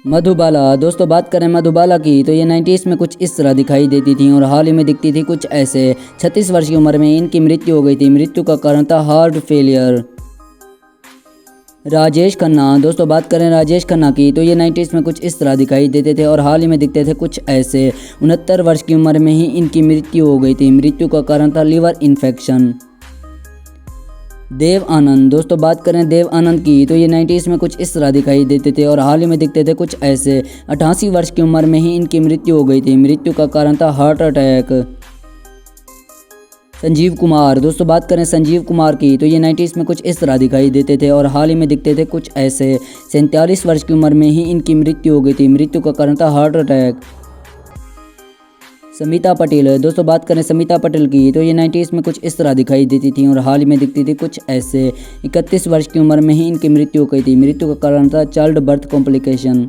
मधुबाला। दोस्तों बात करें मधुबाला की तो ये 90s में कुछ इस तरह दिखाई देती थी और हाल ही में दिखती थी कुछ ऐसे। 36 वर्ष की उम्र में इनकी मृत्यु हो गई थी। मृत्यु का कारण था हार्ट फेलियर। राजेश खन्ना। दोस्तों बात करें राजेश खन्ना की तो ये 90s में कुछ इस तरह दिखाई देते थे और हाल ही में दिखते थे कुछ ऐसे। 69 वर्ष की उम्र में ही इनकी मृत्यु हो गई थी। मृत्यु का कारण था लिवर इन्फेक्शन। देव आनंद। दोस्तों बात करें देव आनंद की तो ये 90s में कुछ इस तरह दिखाई देते थे और हाल ही में दिखते थे कुछ ऐसे। 88 वर्ष की उम्र में ही इनकी मृत्यु हो गई थी। मृत्यु का कारण था हार्ट अटैक। संजीव कुमार। दोस्तों बात करें संजीव कुमार की तो ये 90s में कुछ इस तरह दिखाई देते थे और हाल ही में दिखते थे कुछ ऐसे। 47 वर्ष की उम्र में ही इनकी मृत्यु हो गई थी। मृत्यु का कारण था हार्ट अटैक। समिता पटेल। दोस्तों बात करें समिता पटेल की तो ये 90s में कुछ इस तरह दिखाई देती थी और हाल ही में दिखती थी कुछ ऐसे। 31 वर्ष की उम्र में ही इनकी मृत्यु हो गई थी। मृत्यु का कारण था चाइल्ड बर्थ कॉम्प्लिकेशन।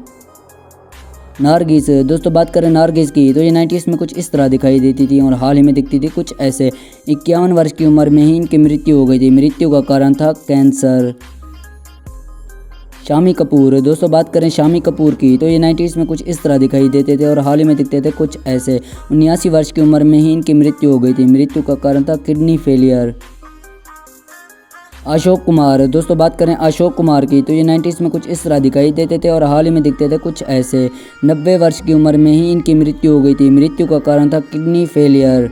नारगिस। दोस्तों बात करें नारगिस की तो ये 90s में कुछ इस तरह दिखाई देती थी और हाल ही में दिखती थी कुछ ऐसे। 51 वर्ष की उम्र में ही इनकी मृत्यु हो गई थी। मृत्यु का कारण था कैंसर। शामी कपूर। दोस्तों बात करें शामी कपूर की तो ये 90s में कुछ इस तरह दिखाई देते थे और हाल ही में दिखते थे कुछ ऐसे। 79 वर्ष की उम्र में ही इनकी मृत्यु हो गई थी। मृत्यु का कारण था किडनी फेलियर। अशोक कुमार। दोस्तों बात करें अशोक कुमार की तो ये 90s में कुछ इस तरह दिखाई देते थे और हाल ही में दिखते थे कुछ ऐसे। 90 वर्ष की उम्र में ही इनकी मृत्यु हो गई थी। मृत्यु का कारण था किडनी फेलियर।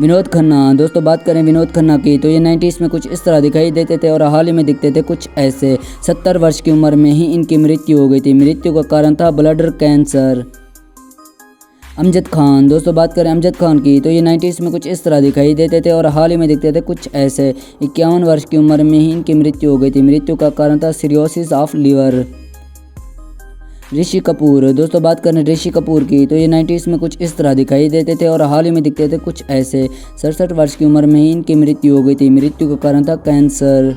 विनोद खन्ना। दोस्तों बात करें विनोद खन्ना की तो ये 90s में कुछ इस तरह दिखाई देते थे और हाल ही में दिखते थे कुछ ऐसे। 70 वर्ष की उम्र में ही इनकी मृत्यु हो गई थी। मृत्यु का कारण था ब्लडर कैंसर। अमजद खान। दोस्तों बात करें अमजद खान की तो ये 90s में कुछ इस तरह दिखाई देते थे और हाल ही में दिखते थे कुछ ऐसे। 51 वर्ष की उम्र में ही इनकी मृत्यु हो गई थी। मृत्यु का कारण था cirrhosis of liver. Rishi Kapoor. दोस्तों बात करें ऋषि कपूर की तो ये 90s में कुछ इस तरह दिखाई देते थे और हाल ही में दिखते थे कुछ ऐसे। 67 वर्ष की उम्र में ही इनकी मृत्यु हो गई थी। मृत्यु का कारण था कैंसर।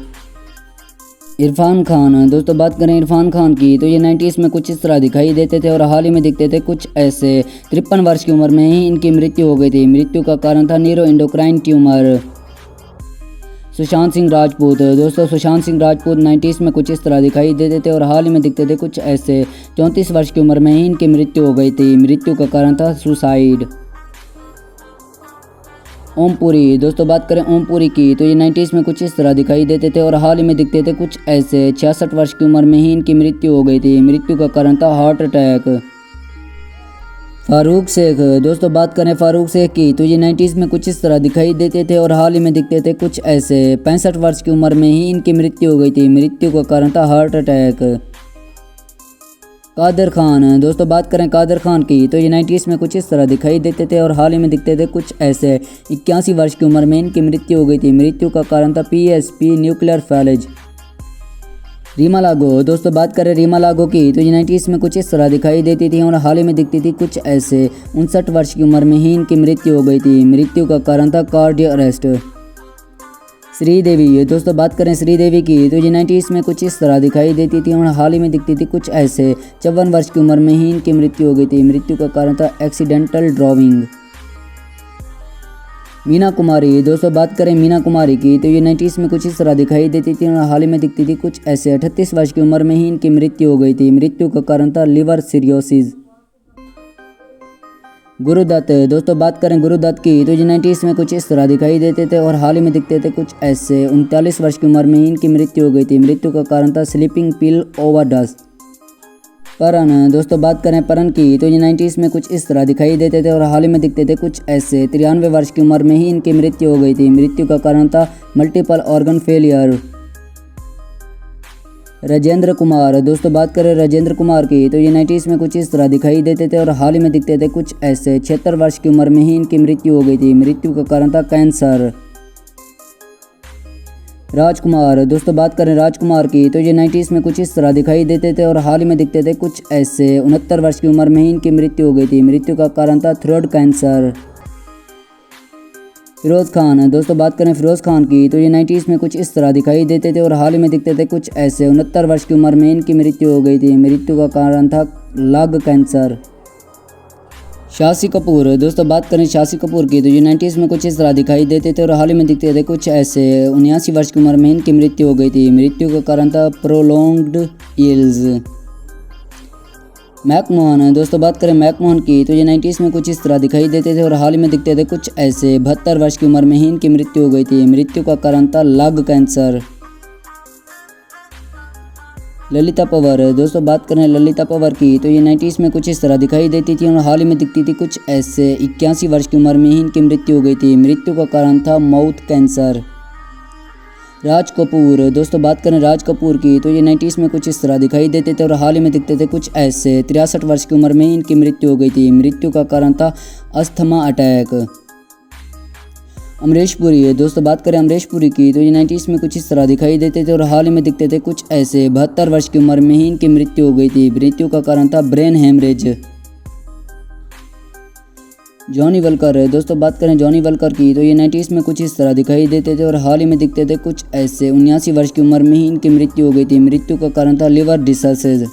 इरफान खान। दोस्तों बात करें इरफान खान की तो ये 90s में कुछ इस तरह दिखाई देते थे और हाल ही में दिखते थे कुछ ऐसे। 53 वर्ष की उम्र में ही इनकी मृत्यु हो गई थी। मृत्यु का कारण था neuro endocrine tumour. Sushant Singh Rajput. दोस्तों सुशांत सिंह राजपूत 90s में कुछ इस तरह दिखाई देते थे और हाल ही में दिखते थे कुछ ऐसे। 34 वर्ष की उम्र में ही इनकी मृत्यु हो गई थी। मृत्यु का कारण था सुसाइड। ओमपुरी। दोस्तों बात करें ओमपुरी की तो ये 90s में कुछ इस तरह दिखाई देते थे और हाल ही में दिखते थे कुछ ऐसे। 66 वर्ष की उम्र में ही इनकी मृत्यु हो गई थी। मृत्यु का कारण था हार्ट अटैक। फारूक शेख। दोस्तों बात करें फारूक शेख की तो ये 90s में कुछ इस तरह दिखाई देते थे और हाल ही में दिखते थे कुछ ऐसे। 65 वर्ष की उम्र में ही इनकी मृत्यु हो गई थी। मृत्यु का कारण था हार्ट अटैक। कादर खान। दोस्तों बात करें कादर खान की तो ये 90s में कुछ इस तरह दिखाई देते थे और हाल ही में दिखते थे कुछ ऐसे। 81 वर्ष की उम्र में इनकी मृत्यु हो गई थी। मृत्यु का कारण था PSP न्यूक्लियर फैलेज। रीमा लागो। दोस्तों बात करें रीमा लागो की तो ये 90s में कुछ इस तरह दिखाई देती थी और हाल ही में दिखती थी कुछ ऐसे। 59 वर्ष की उम्र में ही इनकी मृत्यु हो गई थी। मृत्यु का कारण था कार्डियो अरेस्ट। श्रीदेवी। दोस्तों बात करें श्रीदेवी की तो ये 90s में कुछ इस तरह दिखाई देती थी और हाल ही में दिखती थी कुछ ऐसे। 54 वर्ष की उम्र में ही इनकी मृत्यु हो गई थी। मृत्यु का कारण था एक्सीडेंटल ड्राइविंग। मीना कुमारी। दोस्तों बात करें मीना कुमारी की तो ये 90s में कुछ इस तरह दिखाई देती थी और हाल ही में दिखती थी कुछ ऐसे। 38 वर्ष की उम्र में ही इनकी मृत्यु हो गई थी। मृत्यु का कारण था लिवर सिरोसिस। गुरुदत्त। दोस्तों बात करें गुरुदत्त की तो ये 90s में कुछ इस तरह दिखाई देते थे और हाल ही में दिखते थे कुछ ऐसे। 39 वर्ष की उम्र में ही इनकी मृत्यु हो गई थी। मृत्यु का कारण था स्लीपिंग पिल ओवरडोज। परन। दोस्तों बात करें परन की तो ये 90s में कुछ इस तरह दिखाई देते थे और हाल ही में दिखते थे कुछ ऐसे। 93 वर्ष की उम्र में ही इनकी मृत्यु हो गई थी। मृत्यु का कारण था multiple organ failure. Rajendra Kumar. दोस्तों बात करें राजेंद्र कुमार की तो ये 90s में कुछ इस तरह दिखाई देते थे और हाल ही में दिखते थे कुछ ऐसे। 76 वर्ष की उम्र में ही इनकी मृत्यु हो गई थी। मृत्यु का कारण था कैंसर। राजकुमार। दोस्तों बात करें राजकुमार की तो ये 90s में कुछ इस तरह दिखाई देते थे और हाल ही में दिखते थे कुछ ऐसे। 69 वर्ष की उम्र में ही इनकी मृत्यु हो गई थी। मृत्यु का कारण था थ्रोट कैंसर। फिरोज खान। दोस्तों बात करें फिरोज खान की तो ये 90s में कुछ इस तरह दिखाई देते थे और हाल ही में दिखते थे कुछ ऐसे। 69 वर्ष की उम्र में इनकी मृत्यु हो गई थी। मृत्यु का कारण था लंग कैंसर। शाशी कपूर। दोस्तों बात करें शाशी कपूर की तो ये 90s में कुछ इस तरह दिखाई देते थे और हाल ही में दिखते थे कुछ ऐसे। 79 वर्ष की उम्र में इनकी मृत्यु हो गई थी। मृत्यु का कारण था प्रोलॉन्ग्ड इल्स। मैकमोहन, दोस्तों बात करें मैकमोहन की तो ये 90s में कुछ इस तरह दिखाई देते थे और हाल ही में दिखते थे कुछ ऐसे। 72 वर्ष की उम्र में ही इनकी मृत्यु हो गई थी। मृत्यु का कारण था लंग कैंसर। ललिता पंवर, दोस्तों बात करें ललिता पंवर की तो ये 90s में कुछ इस तरह दिखाई देती थी और हाल ही में दिखती थी कुछ ऐसे। 81 वर्ष की उम्र में ही इनकी मृत्यु हो गई थी। मृत्यु का कारण था माउथ कैंसर। राज कपूर, दोस्तों बात करें राज कपूर की तो ये 90s में कुछ इस तरह दिखाई देते थे और हाल ही में दिखते थे कुछ ऐसे। 63 वर्ष की उम्र में ही इनकी मृत्यु हो गई थी। मृत्यु का कारण था अस्थमा अटैक। अमरीश पुरी, दोस्तों बात करें अमरीश पुरी की तो ये 90s में कुछ इस तरह दिखाई देते थे और हाल ही में दिखते थे कुछ ऐसे। 72 वर्ष की उम्र में ही इनकी मृत्यु हो गई थी। मृत्यु का कारण था ब्रेन हेमरेज। जॉनी वलकर, दोस्तों बात करें जॉनी वलकर की तो ये 90s में कुछ इस तरह दिखाई देते थे और हाल ही में दिखते थे कुछ ऐसे। 79 वर्ष की उम्र में ही इनकी मृत्यु हो गई थी। मृत्यु का कारण था लिवर डिसीज।